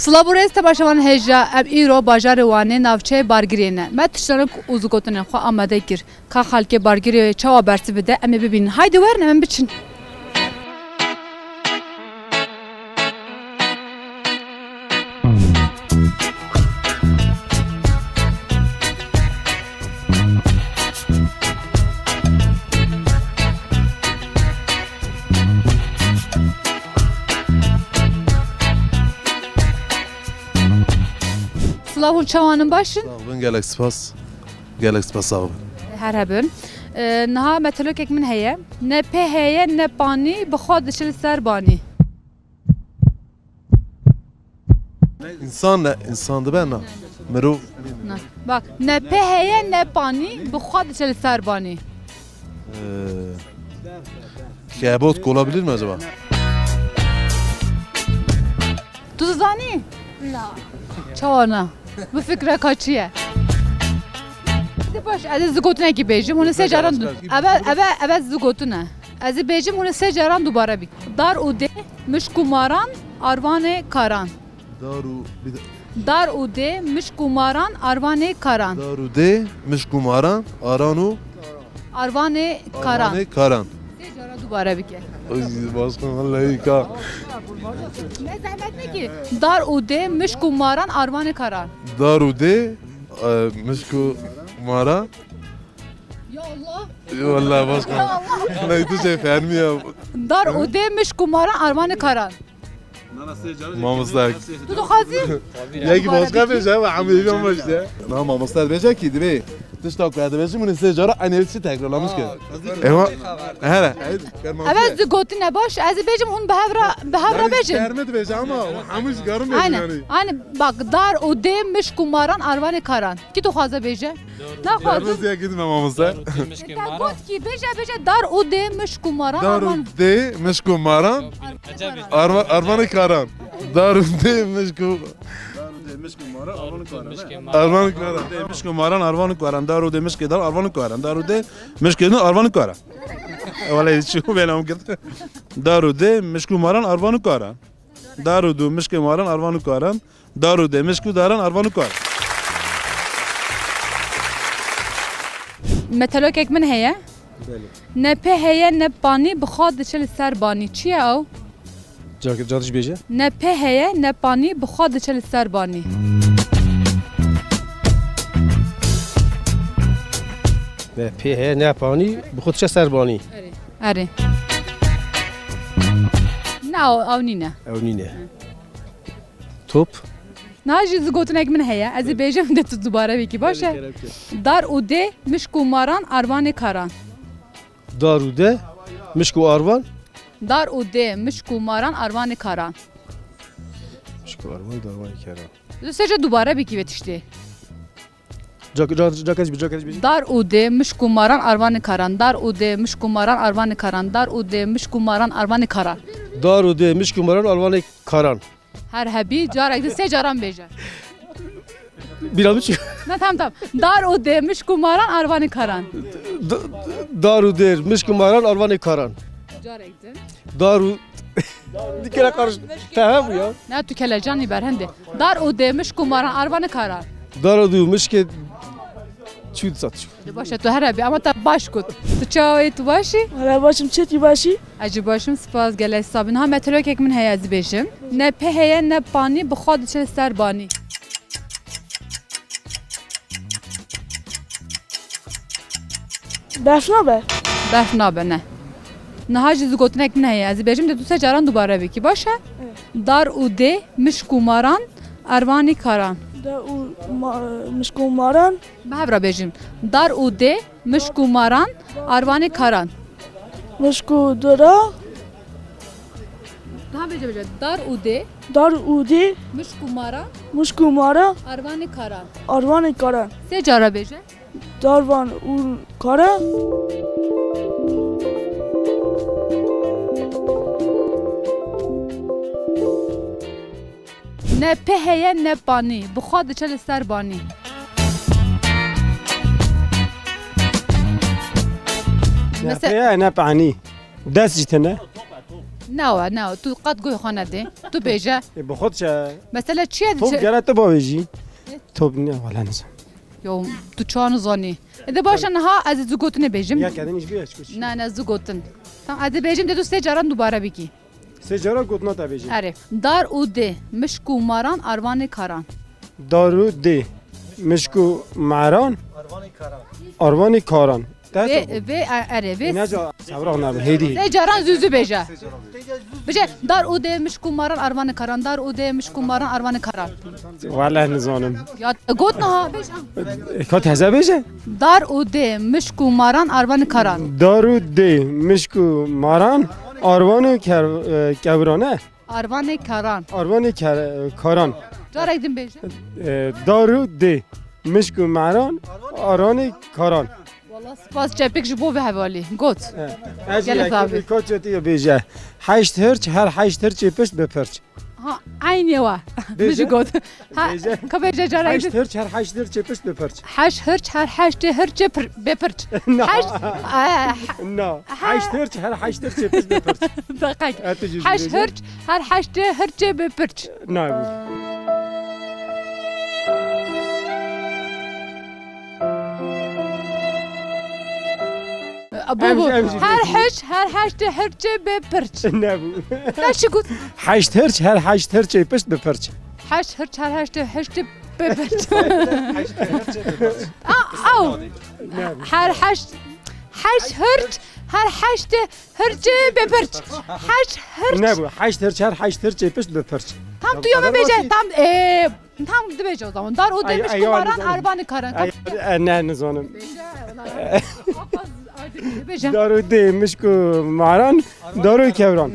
Slabores temaşavan heja eb îro bajarê Wanê navçeyê Bargirê ne. Me tiştanok û zgotinên xwe amade kir. Ka xelkê Bargirê çawa bersiv bide em ê bibînin. Haydi werne em biçin. Slavul çawanın başın. Ben gelek spas. Gelek spas sağ ol. Her hebin. Niha metelokek min heye. Ne pe heye ne pani bixwe diçil ser banî. İnsan ne? İnsandı ben ne? Mirov. Bak ne pe heye ne pani bixwe diçil ser banî. Kebot olabilir mi acaba? Tu zanî? Na. Çawana. Bu fikre kaçıya. Baş, ez zgotune ki bejim, onu se caran evet zgotune. Ez bejim onu se caran dubara bik. Dar ude mişkumaran arvane karan. Dar ude mişkumaran arvane karan. Dar ude mişkumaran aranu arvane karan. Arvane karan. Se caran dubara bik. Başkan vallahi ka. Ne zahmet ne ki? Dar ude mişkumaran arvane karan. Dar ude mişkumaran. Ya Allah. Vallahi başkan. Ne tu şey fermiyor. Dar ude mişkumaran arvane karan. Mamaslar. Tu da xazim? Ya ki başka bir şey var ama biliyorum işte. Na mamaslar beşe ki değil mi? Tıştak verdi beşim bunu size cara aynı şey tekrarlamış ki. Ama hele. Evet zgotine baş. Ez bejim onu behavra bejim. Vermedi beşe ama hamış garım yani. Aynen. Bak dar ude mişkumaran arvane karan. Ki tu xaza beje? Ne xazim? Vermez ya gidin mamaslar. Got ki beje dar ude mişkumaran Dar ude mişkumaran arvane karan. Dar ude mişkumaran arvane karan. Mişkumaran arvane karan. Daru de mişkedar arvane karan. Daru de mişkedar arvane karan. Vallahi şu benim gitti. Daru de mişkumaran arvane karan. Daru de mişkumaran arvane karan. Daru de mişkudaran arvane karan. Metelok ek min heye? Ne pe heye ne pani bixwe diçil ser banî. Çi ye ew? Cadış beje? Ne pe heye ne pani bixwe diçil ser banî. Ne pe ne pani bu xudça serbani. Eri. Ne ew nîne. Ewnine. Top. Najî zgotine ek min heye. Ez ê bêjim de tu dubare wekî baş e? Dar û dê mişkumaran arvanê karan. Daru de mişku arvan. Dar û dê mişkumaran arvanê karan. Mişku arvan darvan karan. Tu sece dubare wekî ve tiştê. Cadış beje. Dar û dê mişkumaran arvanê karan. Dar û dê mişkumaran arvanê karan. Dar û dê mişkumaran arvanê karan. Daru de mişkumaran arvan karan. Her hebî carek de sê caran bêje. Bir avuç. Ne tamam. Dar û dê mişkumaran arvanê karan. Daru der mişkumaran arvan karan. Carek de. Daru dikene karış. Tamam ya. Ne tu kelecanî berhende. Dar û dê mişkumaran arvanê karan. Daru de mişke çüt satış. Başa tu her hebî ama ta baş kut. Tu çawê tu başî? Hala başım çeti başı. Acı başım spas gele sabin. Ha metelok ek min heye ez bêjim. Ne pe heye ne pani bixwe diçil ser banî. Berf nabe. Berf nabe ne. Niha jî zgotine ek min heye ez bêjim de tu se caran dubare wekî baş e? Dar û dê mişkumaran arvanî karan. Da u mişkumaran. Behevra bêjim. Dar û dê mişkumaran arvanî karan. Mişku dara. Daha bêje dar û dê Dar udi. mişkumaran Mişkumara. arvanî karan. Arvanı kara. Sê cara bêje? Darvan ur kara. Ne pe heye ne banî. Bixwe diçe li ser banî. Ne pe ne pani. Dest jitene. نه تو قد گوی خانه ده تو بیجه بخود چه مثلا چیه توپ گرت با بیجی توپ نه ولا نزن یو تو چان زانی ده باشه نه از زوگوتنه بیجم یا کدنیش بیاش کوچ نه زوگوتن tam از بیجم ده تو سه جاران دوباره بگی سجارا گوتنا تا بیجی آره دار او ده مشکو ماران اروان کاران دارو دی مشکو معران اروان کاران و آره و نجا صبر نه هدی سه جاران زوزو بیجه بیجه دار او ده مشکو ماران اروان کاران دار او ده مشکو ماران اروان کاران والله نزانم یا گوتنا ها بیجه کات هزا بیجه دار او ده مشکو ماران اروان کاران دارو دی مشکو ماران اروان کبرانه اروان کاران اروان کاران جارا گدیم بیجه دارو دی مشکو معران اروان کاران والله سپاس چپک جبو به حوالی گوت اجل کوچتی بیجه 8 هرچ هر 8 هرچ پشت بپرچ ها عینی وا بیجه گوت ها که بیجه جارا 8 هرچ هر 8 هرچ پشت بپرچ 8 هرچ هر 8 هرچ بپرچ 8 نه 8 هرچ هر 8 هرچ پشت بپرچ دقیق 8 هرچ هر 8 هرچ بپرچ نه ابو هر هشت هرچه بپرچ نبو نه چی گفت 8 هرچ هر 8 هرچ پشت بپرچ 8 هرچ هر 8 هرچ بپرچ او هر 8 هرچ هر 8 هرچ بپرچ 8 هرچ نبو 8 هرچ هر 8 هرچ پشت بپرچ tam tu yama beje tam de beje o zaman dar o demiş kumaran arbanı karan ne nizanım دارو دیمش کو ماران دارو کبران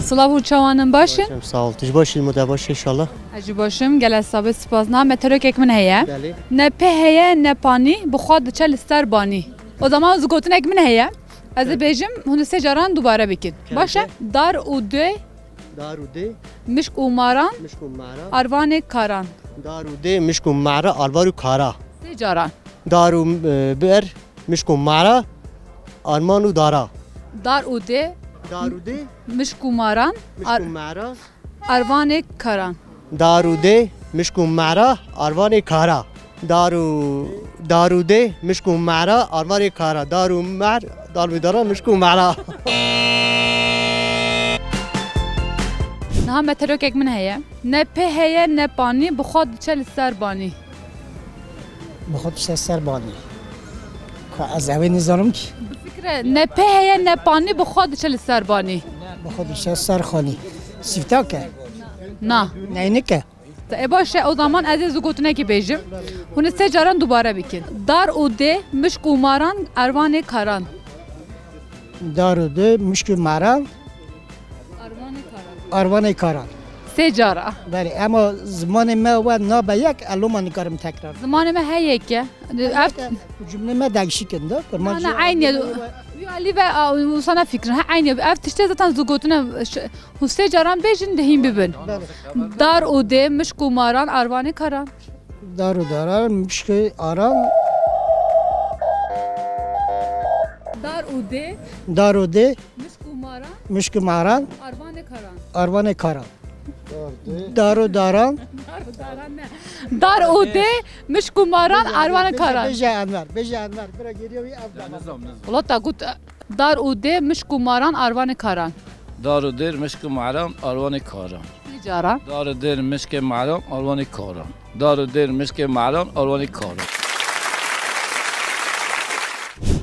Slavu çavanın başı. Sağ ol. Tiş başım mı baş inşallah. Acı başım gel sabit spazna meteorolog ekmen heye. Bəli. Ne pe heye ne pani bu xad çel ister bani. O zaman zgotin ekmen heye. Az bejim hunu se jaran dubara bikin. Başa dar ude Darude mişk umaran mişkum mara. arvane karan. Darude mişkum mara alvaru kara. Se jaran. Daru ber mişkum mara armanu dara. Dar ude Darude mişk umaran mişkum mara. arvane karan. Darude mişkum mara arvane kara. Darude mişkum mara arvane kara. Daru dara mişkum mara. Naha meteorolog ekmen heye. Ne pe heye ne pani bu xad çel ister bani. بخود سربانی که از اول نظرم که Fikre ne pe heye ne pani bu xad çel ister bani. بخود سرخانی سیفتا که Na. نه اینه که E başı o zaman aziz zugotuna ki bejim. Hunu se jaran dubara bikin. Dar ude mişk umaran arvane karan. دارو مشکل مرا Arvane karan. آروان کاران Se jara. بله اما زمان ما و نا به یک الو من کارم تکرار Zamanıma heyek ya. جمله ما دگشی کنده Ana aynı. Ali ve sana fikrin. Ha aynı. Ev tişte zaten zugotuna husse jaran bejin dehim bibin. Dar ude mişk umaran arvane karan. دارو دارا مشکل آرام Dar ude دارو ده mişk umaran مشکل مرا arvane karan. آروان کاران دارو داران Dar ude mişk umaran arvane karan. بجا انور برا گریه وی افضل Ulan ta gut dar ude mişk umaran arvane karan. دارو دير مشك معلم ألواني كارم Jara. دارو دير مشك معلم ألواني كارم دارو دير مشك معلم ألواني كارم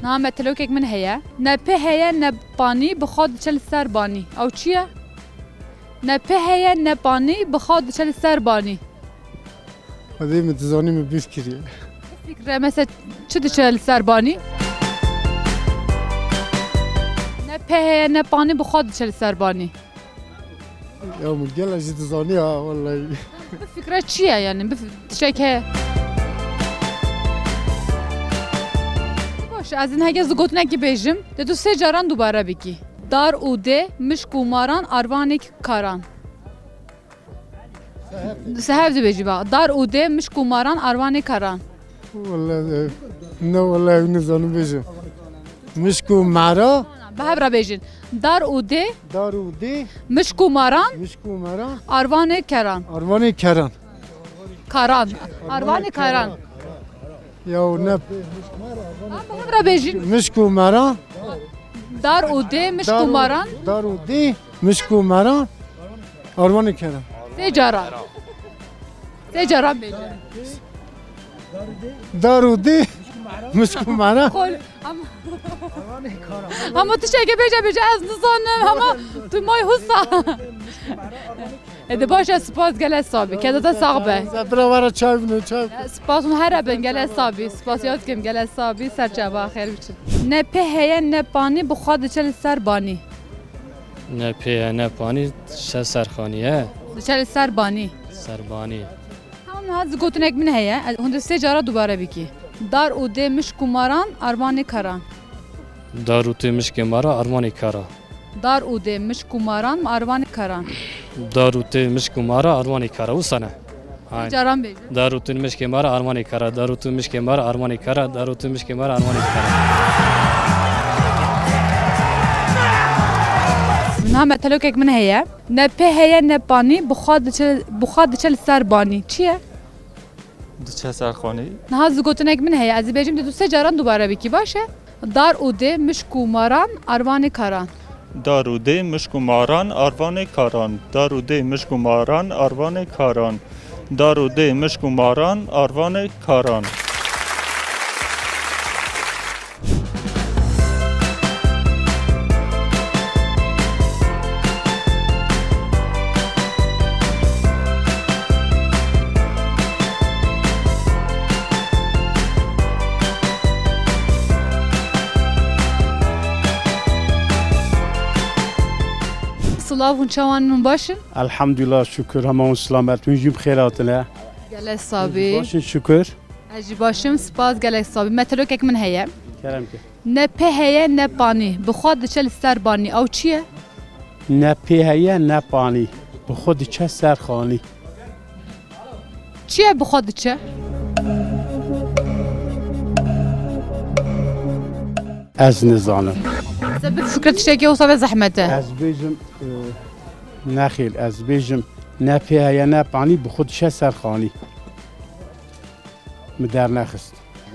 Na meteorolog ekmen heye. Ne pe heye ne pani bu xad çel ser bani. Ew çi ye? Ne pe heye ne pani bu xad çel ser bani. هذه متزاني من بيفكري Fikre mesela çi çel ser bani? Ne pe heye ne pani bu xad çel ser bani. یا مگل اجت زانی ها والله فکره چیه یعنی تشکه باش از این هگه زگوت نکی بیجم ده تو 3 جاران دوباره بگی دار و ده مشک و ماران اروان کاران سهب دی بیجی با دار و ده مشک و ماران اروان کاران والله نه والله نزانم بیجم مشک و مارا به هبره بیجین دار و ده مشک و ماران اروان کران کاران اروان کاران یا نه به هبره بیجین مشک و مارا دار و ده مشک و ماران اروان کران 3 جاران 3 جاران بیجین دار و ده مشک و مارا اما تشکه بیجه از نزانم اما تو مای حسا اده باشه سپاس گل حسابی که داده ساقبه زبرا ورا چای بنو چای سپاس اون هر بن گل حسابی سپاس یاد کم گل حسابی سر چبا خیر بچن نه په هیه نه پانی بخواد چل سر بانی نه په نه پانی چه سرخانیه چل سر بانی همون هز گوتنک من هیه هنده 3 جارا دوباره بکی دار او ده مشک ماران اروان کران دار و ده مشک مارا اروان کرا دار او ده مشک ماران اروان کران دار و ده مشک مارا اروان کرا و سنه جاران بیجه دار و ده مشک مارا اروان کرا دار و ده مشک مارا اروان کرا دار و ده مشک مارا اروان کرا نه متلوکک من هیه نه په هیه نه پانی بخواد چل سر بانی چیه؟ چه سرخانی؟ نه هز گوتنک من هیه از بیجیم دو 3 جاران دوباره بکی باشه دار او ده مشک و ماران اروان کاران دار و ده مشک و ماران اروان کاران دار و ده مشک و ماران اروان کاران دار و ده مشک و ماران اروان کاران سلام چوانون باشین الحمدلله شکر همون سلامتون جیب خیراتله گله صابی باشین شکر اجی باشم سپاس گله صابی متلو که من هیه کرم که نه په هیه نه پانی بخواد چل سر بانی او چیه نه په هیه نه پانی بخواد چه سر خانی چیه بخواد چه از نزانم سبب فكرة شيء وصل زحمته از بیجم نخیل از بیجم نه په هیه نه پانی بخواد چه سر خانی مدر نخست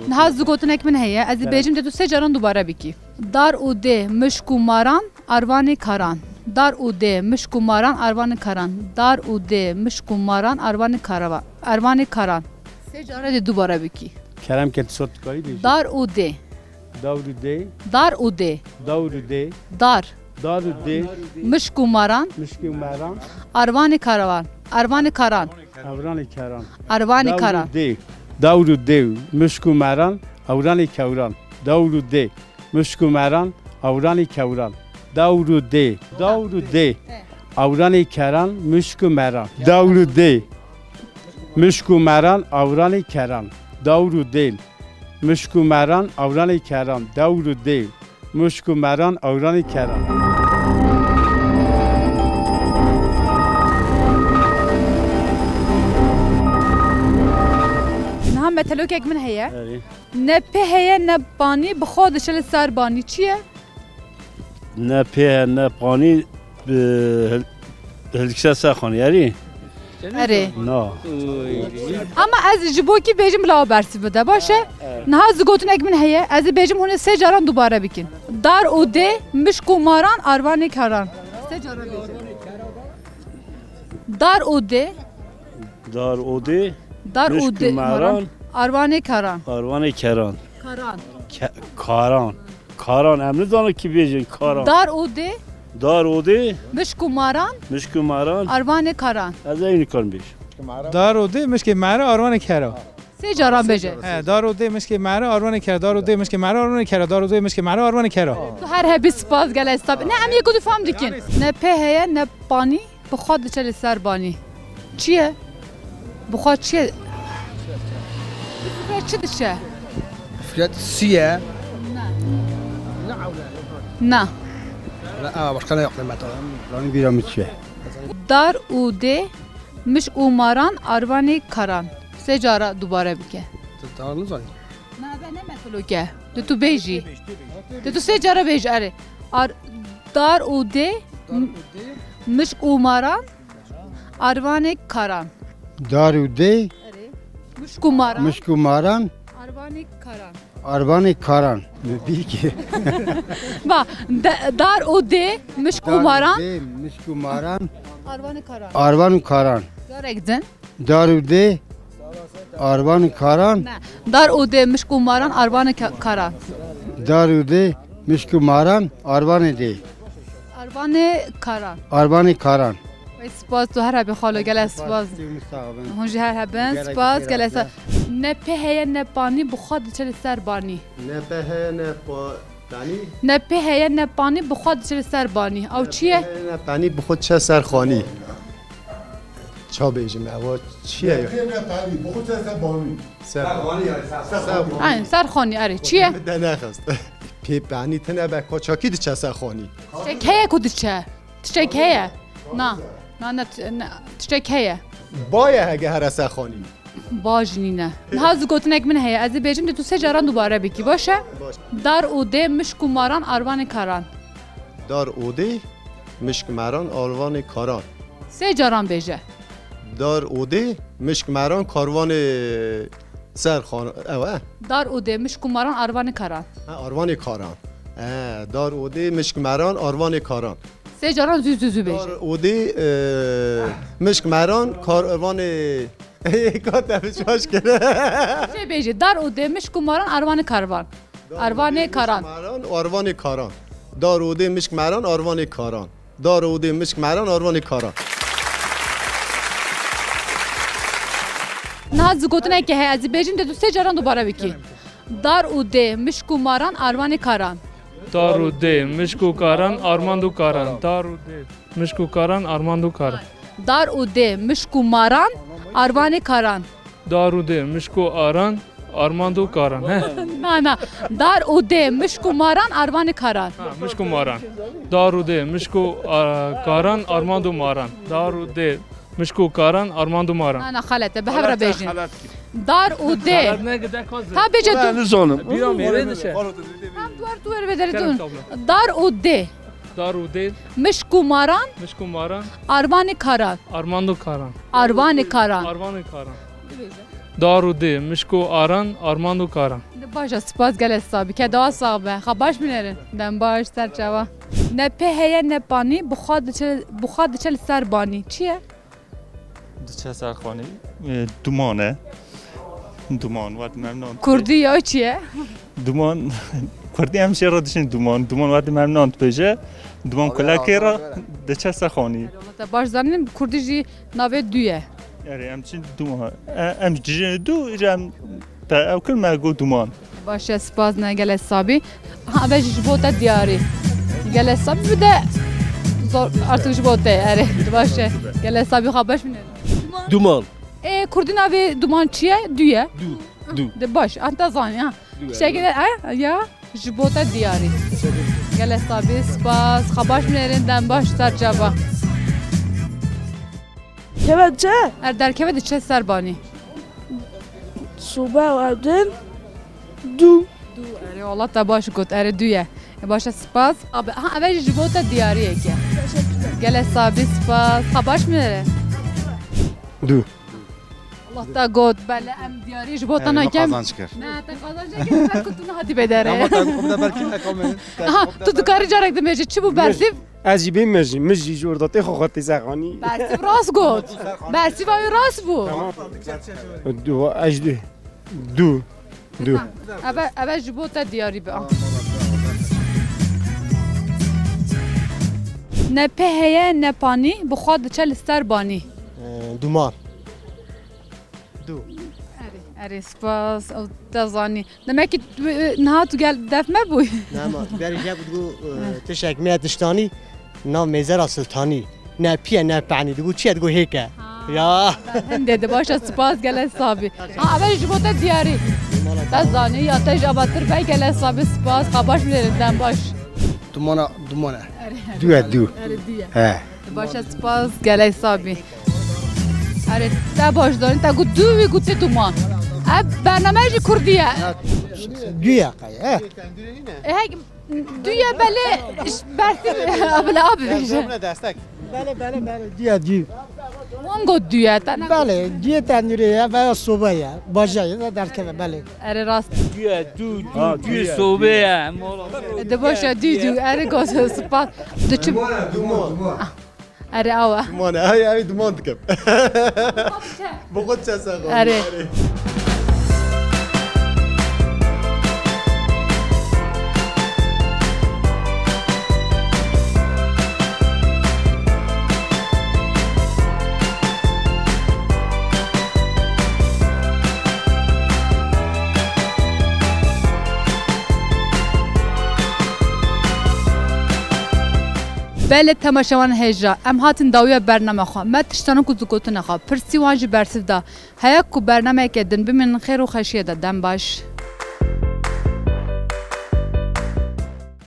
نهاز گوتنک من هیه از بیجم دو 3 جاران دوباره بکی دار او ده مشک و ماران اروان کاران دار او ده مشک و ماران اروان کاران دار او ده مشک و ماران اروان کاران 3 جاره دوباره بکی کرم که صوت کاری دیگه دار او ده دار او ده دار مشک و ماران اروان کاران داور ده مشک و ماران اوران کوران داور ده مشک و ماران اوران کوران داور ده اوران کران مشک و ماران داور ده مشک و ماران اوران کران داور ده مشک و ماران اوران کران داور ده مشک و ماران اوران کران نه متلوکک من هیه نه په هیه نه پانی بخودش سر بانی چیه نه په نه پانی هلکسه سخن یاری اره نه اما از جبوکی بیجم لا برسی بده باشه نه از گوتنک من هیه از بیجم هونه 3 جاران دوباره بکن دار او ده مشک و ماران اروان کران 3 جاران بیجم دار او ده ماران اروان کران کاران امن دانه کی بیجن کاران دار او ده مشک و ماران اروان کران از این کار بیش دار او ده مشک مارا اروان کرا 3 جاران بیجه دار او ده مشک مارا اروان کرا دار او ده مشک مارا اروان کرا دار او ده مشک مارا اروان کرا تو هر هبی سپاس گله استاب نه ام یکو فهم دیکن نه په هیه نه پانی بخواد چه سربانی چیه؟ بخواد چیه؟ چه دشه؟ فكرة سيا نه لا başka yok mesela. Rani biramı çiğ. Dar u de miş umaran arvani karan. Secara dubare bike. Tamam mı? Ne ben ne meselo ke? De tu beji. De tu secara beji are. Dar u de miş umaran arvani karan. Daru de Miş kumaran müşkumaran arvani karan. arvani karan. Bil ki. Ba dar u de miş kumaran Müşkumaran arvani karan. arvani karan. Görektin? Daru de arvani karan. Ne? Dar u de miş kumaran arvani karan. Daru de müşkumaran arvani de. Arvani karan. Arvani karan. سپاس تو هر هبی خالو گله سپاس هنجی هر هبن سپاس گله سپاس نه پهیه نه پانی بخواد چلی سر بانی نه پهیه نه پانی نه پهیه نه پانی بخواد چلی سر بانی او چیه؟ نه پانی بخود چه سرخانی چا بیجیم اوا چیه؟ نه پانی بخود چه سربانی این سرخانی اره چیه؟ ده نخست پی پانی تنه به کچاکی دی چه سرخانی تشکیه کدی چه؟ تشکیه نه نه تشکیه بایه اگه هر سرخانی باج نینه هاز گوتنک من هی از بیجیم ده تو سه جاران دوباره بکی باشه دار اوده مشکوماران آروان کاران دار اوده مشکمران آروان کاران سه جاران بیجه دار اوده مشکمران کاروان سرخان اوه دار اوده مشکوماران آروان کاران آروان کاران دار اوده مشکمران آروان کاران سه جاران زوز بیجه دار اوده مشکمران کاروان کاتم شاش کنه چه بیجه دار اوده مشکوماران آروان کاروان آروان کاران آروان کاران دار اوده مشکمران آروان کاران دار اوده مشکمران آروان کاران نه از گوتنه که از بیجیم ده تو سه جاران دوباره بکی دار اوده مشکوماران آروان کاران Darude, Mishku Karan, Armando Karan. Darude, Mishku Karan, Armando Karan. Dar ude, Mishku Maran, Arvane Karan. Darude, Mishku Aran, Armando Karan. Na na. Dar ude, Mishku Maran, Arvane Karan. Mishku Maran. Darude, Mishku Karan, Armando Maran. Darude, Mishku Karan, Armando Maran. Na na خالته به هر بیجیم. دار اوده. تا بیجه تو. نزانم. بیام میرنشه. هم دوار بدریتون. دار اوده. Darude, مشکو ماران. Mishku Maran, آروان کاران. Armando Karan. آروان کاران. Armando Karan. Darude, Mishku Aran, Armando Karan. باشه سپاس گله صابی که دعا صاحبه خبرش می‌نرین دم باش سر جوا نه پهیه نه پانی بخواد چل سر بانی چیه چه سرخانی دومانه دومان وقت ممنون کردی یا چیه دومان کردی همیشه را داشتین دومان وقت ممنون بشه دومان کلاکی را ده چه سرخانی باش زنیم کردی جی ناوه دویه یعنی همچین دومان همچین دو ایرم تا او کل مگو دومان باشه سپاس نه گله صابی ها به جبوت دیاری گله صابی بده artık جبوته اره باشه گله صابی خبرش می‌نرین Duman. Kurdin abi duman çiye düye. Du. De baş anta zani ha. Şekilde ya jibota diyari. Gel sabi spas xabaş mlerinden baş tercaba. Evet çe? Derkeve de çe serbani. Soba evden du. Du ere Allah da baş got ere düye. Başa spas. Abi ha evet jibota diyari ki. Gel sabi spas xabaş mlere. Du. Allah da god bele em diyari jibota na kem. Kazanç kır. Ne ta kazanacak ki ben kutunu hadi bedere. Ama tabii da belki akamen. Ha tu dukari jarak demeje çi bu bersif? عجیبه مجی جورداتی خواهد زغانی bersif rast god. Bersif ay rast bu. دو اجدو دو دو Evet jibota diyari be. Ne peheye ne pani bu xad çel ister bani. دومان Eri spas o tazani. Demek ki naha tu gel defme bu. نه ما بری جا بگو تشک میاد دشتانی نام میزر سلطانی نه پیه نه پعنی دگو چیه دگو هیکه یا هنده ده باشه سپاس گله حسابی اول جبوت دیاری تزانی یا تج آبادتر بای گله حسابی سپاس قباش میدردن باش دومانه دو باشه سپاس گله حسابی آره تا باش دارین تا گو دوی گوته دومان برنامه جی کردیه دویه قیه دویه بله برسی بله آب بیشه بله دیه وانگو دویه تا بله دیه تندوریه و صوبه یه باجه در که بله اره راست دوی صوبه ده باشه دو اره گاز سپاس ده چه اره آوه دومانه های دومان دکم بخود چه ساقانی اره بله تماشاوان هجا ام هاتن داویا برنامه خوا ما تشتانو کو زگوتن خوا پرسی وانج برسف دا هيا کو برنامه که دن بمن خیر و خشیه دادن باش